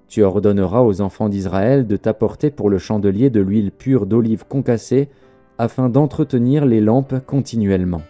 Tu ordonneras aux enfants d'Israël de t'apporter pour le chandelier de l'huile pure d'olive concassée, afin d'entretenir les lampes continuellement.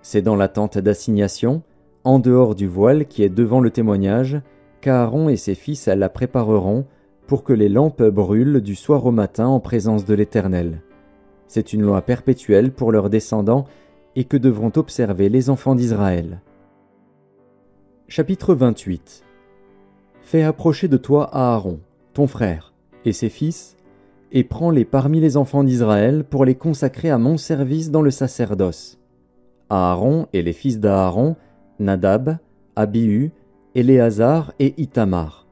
C'est dans la tente d'assignation, en dehors du voile qui est devant le témoignage, qu'Aaron et ses fils la prépareront pour que les lampes brûlent du soir au matin en présence de l'Éternel. C'est une loi perpétuelle pour leurs descendants et que devront observer les enfants d'Israël. Chapitre 28. Fais approcher de toi Aaron, ton frère, et ses fils, et prends-les parmi les enfants d'Israël pour les consacrer à mon service dans le sacerdoce. Aaron et les fils d'Aaron, Nadab, Abihu, Éléazar et Ithamar.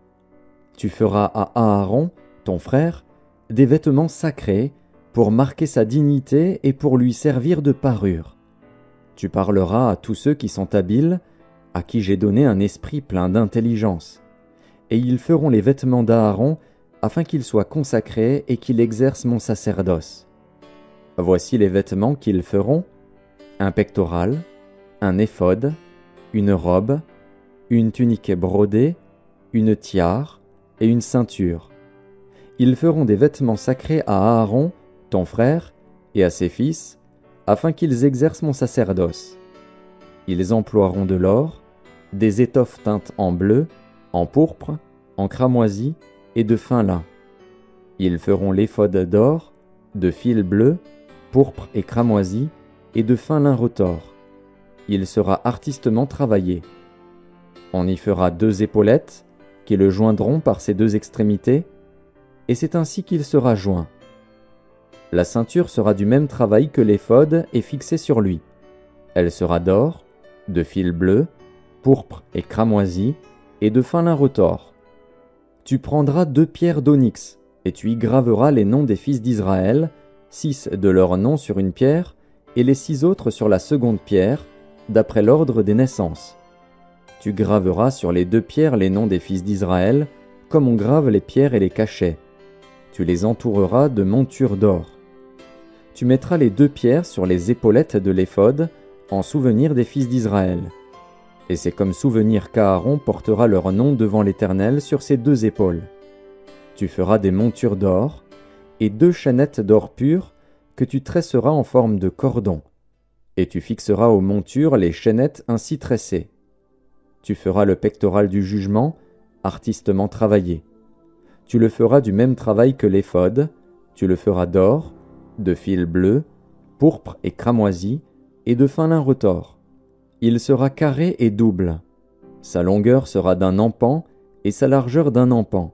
Tu feras à Aaron, ton frère, des vêtements sacrés pour marquer sa dignité et pour lui servir de parure. Tu parleras à tous ceux qui sont habiles, à qui j'ai donné un esprit plein d'intelligence, et ils feront les vêtements d'Aaron afin qu'il soit consacré et qu'il exerce mon sacerdoce. Voici les vêtements qu'ils feront: un pectoral, un éphod, une robe, une tunique brodée, une tiare et une ceinture. Ils feront des vêtements sacrés à Aaron, ton frère, et à ses fils, afin qu'ils exercent mon sacerdoce. Ils emploieront de l'or, des étoffes teintes en bleu, en pourpre, en cramoisi et de fin lin. Ils feront l'éphod d'or, de fil bleu, pourpre et cramoisi, et de fin lin retors. Il sera artistement travaillé. On y fera 2 épaulettes, qui le joindront par ses 2 extrémités, et c'est ainsi qu'il sera joint. La ceinture sera du même travail que l'éphod et fixée sur lui. Elle sera d'or, de fil bleu, pourpre et cramoisi, et de fin lin retors. Tu prendras 2 pierres d'onyx, et tu y graveras les noms des fils d'Israël, 6 de leurs noms sur une pierre, et les 6 autres sur la seconde pierre, d'après l'ordre des naissances. Tu graveras sur les 2 pierres les noms des fils d'Israël, comme on grave les pierres et les cachets. Tu les entoureras de montures d'or. Tu mettras les 2 pierres sur les épaulettes de l'éphod, en souvenir des fils d'Israël. Et c'est comme souvenir qu'Aaron portera leur nom devant l'Éternel sur ses 2 épaules. Tu feras des montures d'or, et 2 chaînettes d'or pur, que tu tresseras en forme de cordon. Et tu fixeras aux montures les chaînettes ainsi tressées. Tu feras le pectoral du jugement, artistement travaillé. Tu le feras du même travail que l'éphod, tu le feras d'or, de fil bleu, pourpre et cramoisi, et de fin lin retors. Il sera carré et double. Sa longueur sera d'un empan, et sa largeur d'un empan.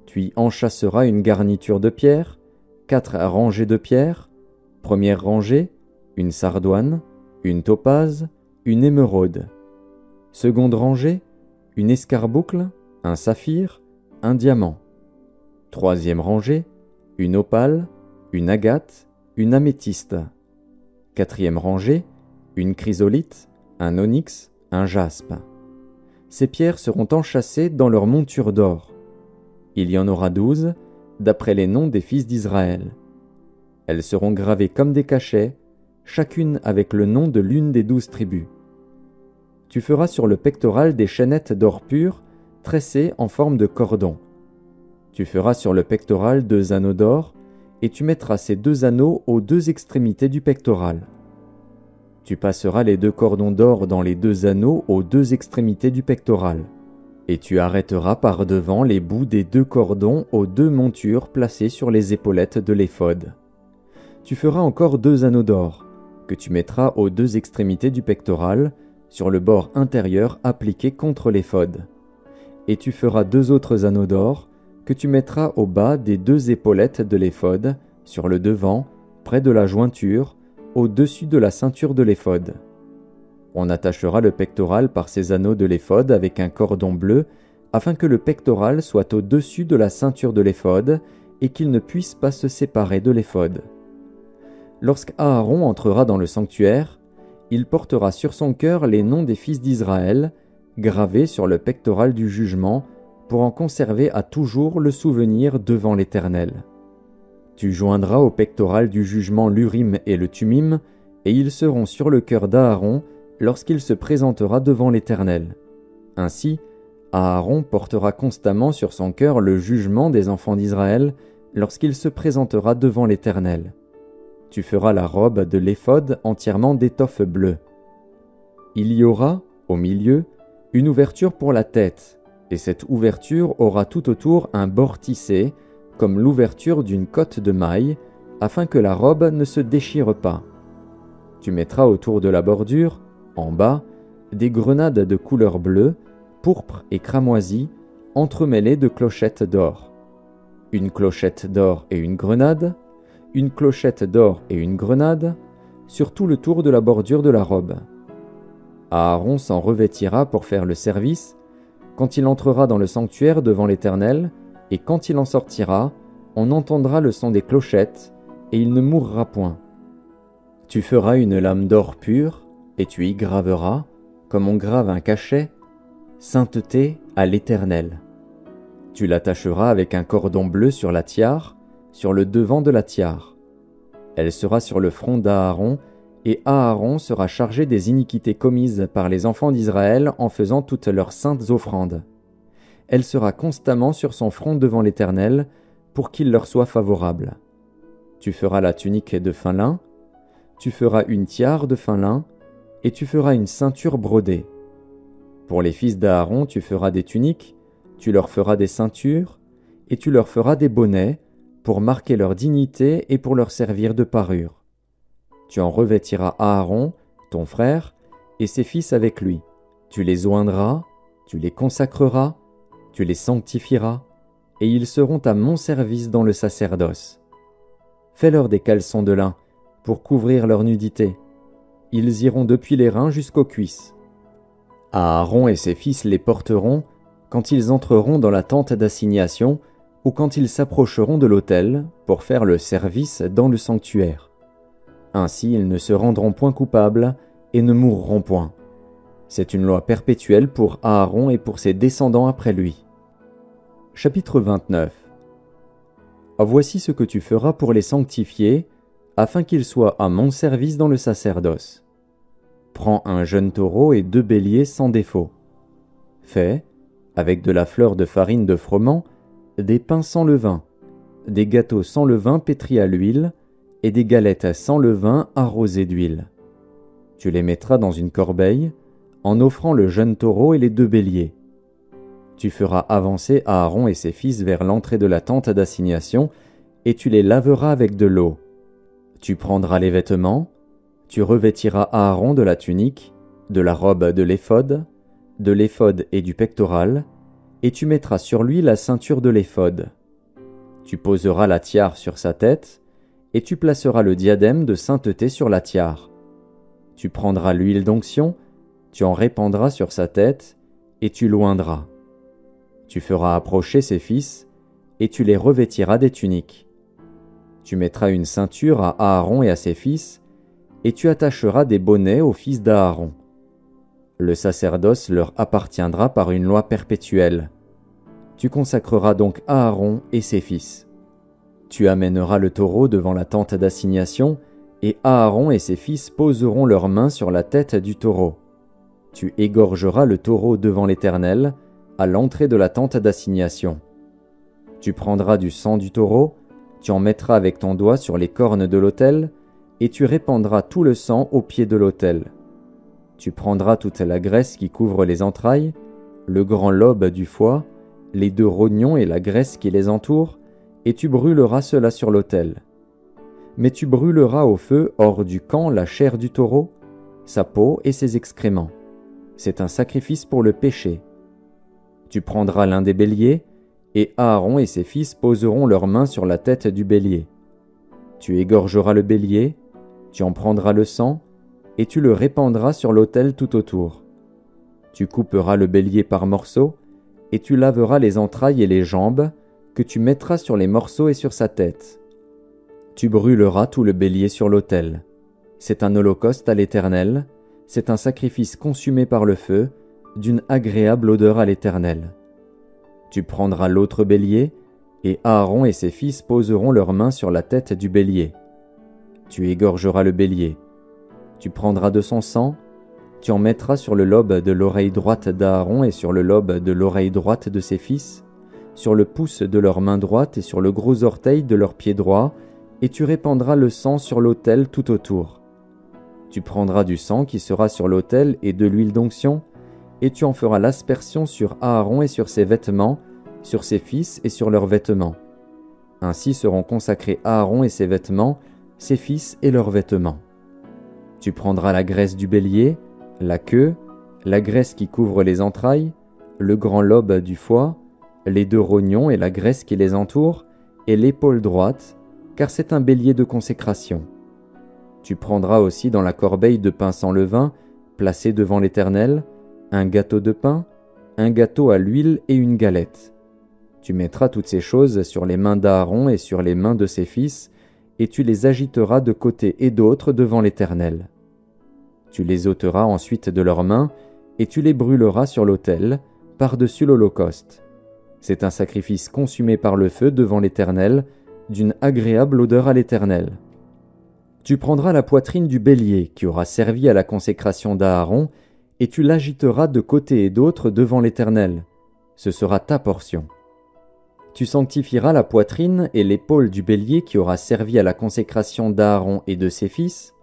Tu y enchâsseras une garniture de pierre, 4 rangées de pierres, première rangée, une sardoine, une topaze, une émeraude. Seconde rangée, une escarboucle, un saphir, un diamant. Troisième rangée, une opale, une agate, une améthyste. Quatrième rangée, une chrysolite, un onyx, un jaspe. Ces pierres seront enchâssées dans leur monture d'or. Il y en aura 12, d'après les noms des fils d'Israël. Elles seront gravées comme des cachets, chacune avec le nom de l'une des 12 tribus. Tu feras sur le pectoral des chaînettes d'or pur, tressées en forme de cordon. Tu feras sur le pectoral 2 anneaux d'or, et tu mettras ces 2 anneaux aux 2 extrémités du pectoral. Tu passeras les 2 cordons d'or dans les 2 anneaux aux 2 extrémités du pectoral, et tu arrêteras par devant les bouts des 2 cordons aux 2 montures placées sur les épaulettes de l'éphod. Tu feras encore 2 anneaux d'or, que tu mettras aux 2 extrémités du pectoral, sur le bord intérieur appliqué contre l'éphod. Et tu feras 2 autres anneaux d'or, que tu mettras au bas des 2 épaulettes de l'éphod, sur le devant, près de la jointure, au-dessus de la ceinture de l'éphod. On attachera le pectoral par ces anneaux de l'éphod avec un cordon bleu, afin que le pectoral soit au-dessus de la ceinture de l'éphod, et qu'il ne puisse pas se séparer de l'éphod. Lorsqu'Aaron entrera dans le sanctuaire, il portera sur son cœur les noms des fils d'Israël, gravés sur le pectoral du jugement, pour en conserver à toujours le souvenir devant l'Éternel. Tu joindras au pectoral du jugement l'Urim et le Tumim, et ils seront sur le cœur d'Aaron lorsqu'il se présentera devant l'Éternel. Ainsi, Aaron portera constamment sur son cœur le jugement des enfants d'Israël lorsqu'il se présentera devant l'Éternel. Tu feras la robe de l'éphod entièrement d'étoffe bleue. Il y aura, au milieu, une ouverture pour la tête, et cette ouverture aura tout autour un bord tissé, comme l'ouverture d'une cotte de maille, afin que la robe ne se déchire pas. Tu mettras autour de la bordure, en bas, des grenades de couleur bleue, pourpre et cramoisie, entremêlées de clochettes d'or. Une clochette d'or et une grenade, une clochette d'or et une grenade, sur tout le tour de la bordure de la robe. Aaron s'en revêtira pour faire le service, quand il entrera dans le sanctuaire devant l'Éternel, et quand il en sortira, on entendra le son des clochettes, et il ne mourra point. Tu feras une lame d'or pur, et tu y graveras, comme on grave un cachet, sainteté à l'Éternel. Tu l'attacheras avec un cordon bleu sur la tiare, sur le devant de la tiare. Elle sera sur le front d'Aaron, et Aaron sera chargé des iniquités commises par les enfants d'Israël en faisant toutes leurs saintes offrandes. Elle sera constamment sur son front devant l'Éternel, pour qu'il leur soit favorable. Tu feras la tunique de fin lin, tu feras une tiare de fin lin, et tu feras une ceinture brodée. Pour les fils d'Aaron, tu feras des tuniques, tu leur feras des ceintures, et tu leur feras des bonnets, pour marquer leur dignité et pour leur servir de parure. Tu en revêtiras Aaron, ton frère, et ses fils avec lui. Tu les oindras, tu les consacreras, tu les sanctifieras, et ils seront à mon service dans le sacerdoce. Fais-leur des caleçons de lin, pour couvrir leur nudité. Ils iront depuis les reins jusqu'aux cuisses. Aaron et ses fils les porteront quand ils entreront dans la tente d'assignation ou quand ils s'approcheront de l'autel pour faire le service dans le sanctuaire. Ainsi ils ne se rendront point coupables et ne mourront point. C'est une loi perpétuelle pour Aaron et pour ses descendants après lui. Chapitre 29. Voici ce que tu feras pour les sanctifier, afin qu'ils soient à mon service dans le sacerdoce. Prends un jeune taureau et 2 béliers sans défaut. Fais, avec de la fleur de farine de froment, des pains sans levain, des gâteaux sans levain pétris à l'huile, et des galettes sans levain arrosées d'huile. Tu les mettras dans une corbeille, en offrant le jeune taureau et les 2 béliers. Tu feras avancer Aaron et ses fils vers l'entrée de la tente d'assignation, et tu les laveras avec de l'eau. Tu prendras les vêtements, tu revêtiras Aaron de la tunique, de la robe de l'éphod et du pectoral, et tu mettras sur lui la ceinture de l'éphod. Tu poseras la tiare sur sa tête, et tu placeras le diadème de sainteté sur la tiare. Tu prendras l'huile d'onction, tu en répandras sur sa tête, et tu l'oindras. Tu feras approcher ses fils, et tu les revêtiras des tuniques. Tu mettras une ceinture à Aaron et à ses fils, et tu attacheras des bonnets aux fils d'Aaron. Le sacerdoce leur appartiendra par une loi perpétuelle. Tu consacreras donc Aaron et ses fils. Tu amèneras le taureau devant la tente d'assignation, et Aaron et ses fils poseront leurs mains sur la tête du taureau. Tu égorgeras le taureau devant l'Éternel, à l'entrée de la tente d'assignation. Tu prendras du sang du taureau, tu en mettras avec ton doigt sur les cornes de l'autel, et tu répandras tout le sang au pied de l'autel. Tu prendras toute la graisse qui couvre les entrailles, le grand lobe du foie, les 2 rognons et la graisse qui les entoure, et tu brûleras cela sur l'autel. Mais tu brûleras au feu hors du camp la chair du taureau, sa peau et ses excréments. C'est un sacrifice pour le péché. Tu prendras l'un des béliers, et Aaron et ses fils poseront leurs mains sur la tête du bélier. Tu égorgeras le bélier, tu en prendras le sang, et tu le répandras sur l'autel tout autour. Tu couperas le bélier par morceaux, et tu laveras les entrailles et les jambes, que tu mettras sur les morceaux et sur sa tête. Tu brûleras tout le bélier sur l'autel. C'est un holocauste à l'Éternel, c'est un sacrifice consumé par le feu, d'une agréable odeur à l'Éternel. Tu prendras l'autre bélier, et Aaron et ses fils poseront leurs mains sur la tête du bélier. Tu égorgeras le bélier. Tu prendras de son sang, Tu en mettras sur le lobe de l'oreille droite d'Aaron et sur le lobe de l'oreille droite de ses fils, sur le pouce de leur main droite et sur le gros orteil de leur pied droit, et tu répandras le sang sur l'autel tout autour. Tu prendras du sang qui sera sur l'autel et de l'huile d'onction, et tu en feras l'aspersion sur Aaron et sur ses vêtements, sur ses fils et sur leurs vêtements. Ainsi seront consacrés Aaron et ses vêtements, ses fils et leurs vêtements. Tu prendras la graisse du bélier, la queue, la graisse qui couvre les entrailles, le grand lobe du foie, les 2 rognons et la graisse qui les entoure, et l'épaule droite, car c'est un bélier de consécration. Tu prendras aussi dans la corbeille de pain sans levain, placé devant l'Éternel, un gâteau de pain, un gâteau à l'huile et une galette. Tu mettras toutes ces choses sur les mains d'Aaron et sur les mains de ses fils, et tu les agiteras de côté et d'autre devant l'Éternel. Tu les ôteras ensuite de leurs mains, et tu les brûleras sur l'autel, par-dessus l'holocauste. C'est un sacrifice consumé par le feu devant l'Éternel, d'une agréable odeur à l'Éternel. Tu prendras la poitrine du bélier qui aura servi à la consécration d'Aaron, et tu l'agiteras de côté et d'autre devant l'Éternel. Ce sera ta portion. Tu sanctifieras la poitrine et l'épaule du bélier qui aura servi à la consécration d'Aaron et de ses fils,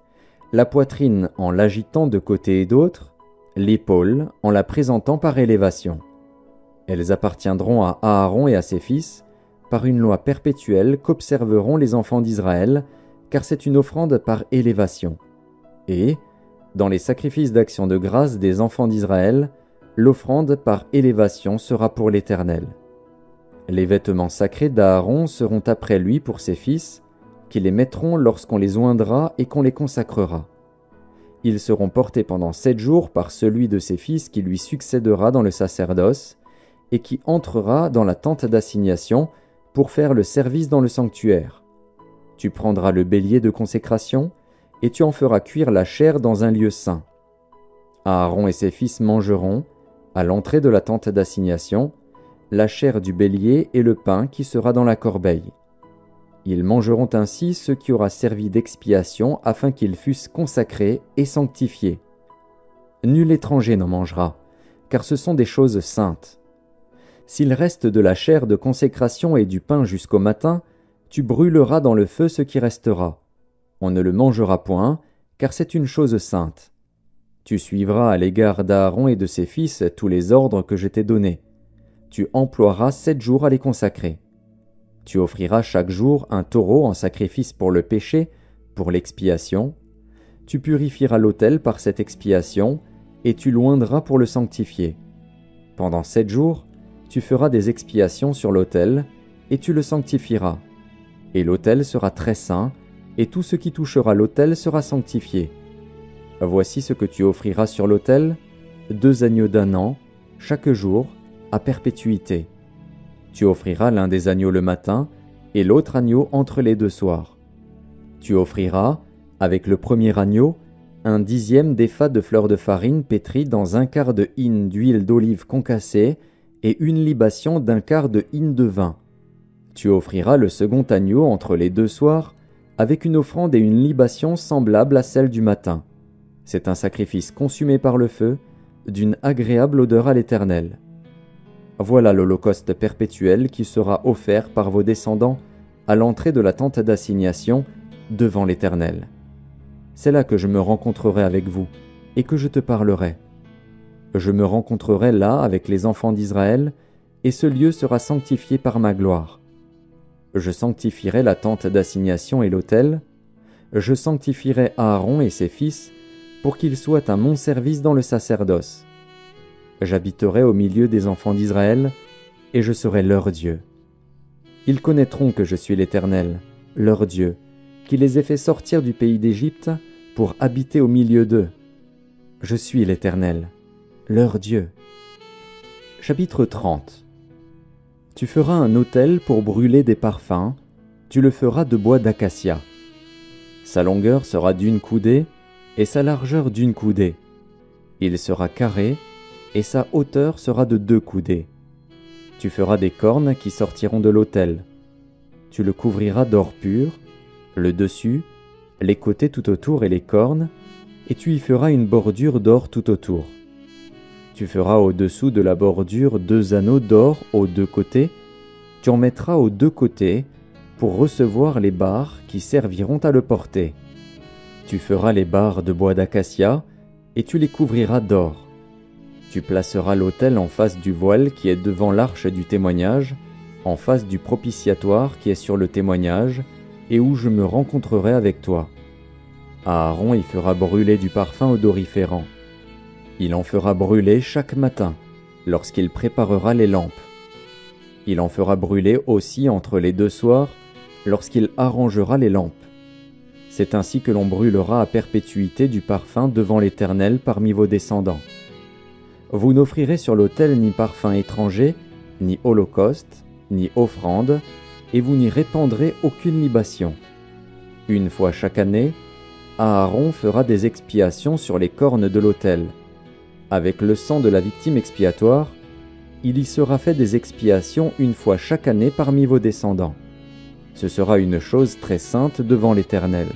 la poitrine en l'agitant de côté et d'autre, l'épaule en la présentant par élévation. Elles appartiendront à Aaron et à ses fils, par une loi perpétuelle qu'observeront les enfants d'Israël, car c'est une offrande par élévation. Et, dans les sacrifices d'action de grâce des enfants d'Israël, l'offrande par élévation sera pour l'Éternel. Les vêtements sacrés d'Aaron seront après lui pour ses fils, qui les mettront lorsqu'on les oindra et qu'on les consacrera. Ils seront portés pendant 7 jours par celui de ses fils qui lui succédera dans le sacerdoce, et qui entrera dans la tente d'assignation pour faire le service dans le sanctuaire. Tu prendras le bélier de consécration, et tu en feras cuire la chair dans un lieu saint. Aaron et ses fils mangeront, à l'entrée de la tente d'assignation, la chair du bélier et le pain qui sera dans la corbeille. Ils mangeront ainsi ce qui aura servi d'expiation afin qu'ils fussent consacrés et sanctifiés. Nul étranger n'en mangera, car ce sont des choses saintes. S'il reste de la chair de consécration et du pain jusqu'au matin, tu brûleras dans le feu ce qui restera. On ne le mangera point, car c'est une chose sainte. Tu suivras à l'égard d'Aaron et de ses fils tous les ordres que je t'ai donnés. Tu emploieras 7 jours à les consacrer. Tu offriras chaque jour un taureau en sacrifice pour le péché, pour l'expiation. Tu purifieras l'autel par cette expiation, et tu l'oindras pour le sanctifier. Pendant 7 jours, tu feras des expiations sur l'autel, et tu le sanctifieras. Et l'autel sera très saint, et tout ce qui touchera l'autel sera sanctifié. Voici ce que tu offriras sur l'autel, 2 agneaux d'1 an, chaque jour, à perpétuité. Tu offriras l'un des agneaux le matin, et l'autre agneau entre les 2 soirs. Tu offriras, avec le premier agneau, 1/10 d'épha de fleur de farine pétrie dans 1/4 de hin d'huile d'olive concassée, et une libation d'1/4 de hin de vin. Tu offriras le second agneau entre les 2 soirs, avec une offrande et une libation semblables à celle du matin. C'est un sacrifice consumé par le feu, d'une agréable odeur à l'Éternel. Voilà l'holocauste perpétuel qui sera offert par vos descendants à l'entrée de la tente d'assignation devant l'Éternel. C'est là que je me rencontrerai avec vous et que je te parlerai. Je me rencontrerai là avec les enfants d'Israël, et ce lieu sera sanctifié par ma gloire. Je sanctifierai la tente d'assignation et l'autel. Je sanctifierai Aaron et ses fils pour qu'ils soient à mon service dans le sacerdoce. J'habiterai au milieu des enfants d'Israël, et je serai leur Dieu. Ils connaîtront que je suis l'Éternel, leur Dieu, qui les ai fait sortir du pays d'Égypte pour habiter au milieu d'eux. Je suis l'Éternel, leur Dieu. Chapitre 30. Tu feras un autel pour brûler des parfums, tu le feras de bois d'acacia. Sa longueur sera d'1 coudée, et sa largeur d'1 coudée. Il sera carré, et sa hauteur sera de 2 coudées. Tu feras des cornes qui sortiront de l'autel. Tu le couvriras d'or pur, le dessus, les côtés tout autour et les cornes, et tu y feras une bordure d'or tout autour. Tu feras au-dessous de la bordure 2 anneaux d'or aux 2 côtés. Tu en mettras aux 2 côtés pour recevoir les barres qui serviront à le porter. Tu feras les barres de bois d'acacia et tu les couvriras d'or. Tu placeras l'autel en face du voile qui est devant l'arche du témoignage, en face du propitiatoire qui est sur le témoignage, et où je me rencontrerai avec toi. Aaron y fera brûler du parfum odoriférant. Il en fera brûler chaque matin, lorsqu'il préparera les lampes. Il en fera brûler aussi entre les 2 soirs, lorsqu'il arrangera les lampes. C'est ainsi que l'on brûlera à perpétuité du parfum devant l'Éternel parmi vos descendants. Vous n'offrirez sur l'autel ni parfum étranger, ni holocauste, ni offrande, et vous n'y répandrez aucune libation. Une fois chaque année, Aaron fera des expiations sur les cornes de l'autel. Avec le sang de la victime expiatoire, il y sera fait des expiations une fois chaque année parmi vos descendants. Ce sera une chose très sainte devant l'Éternel.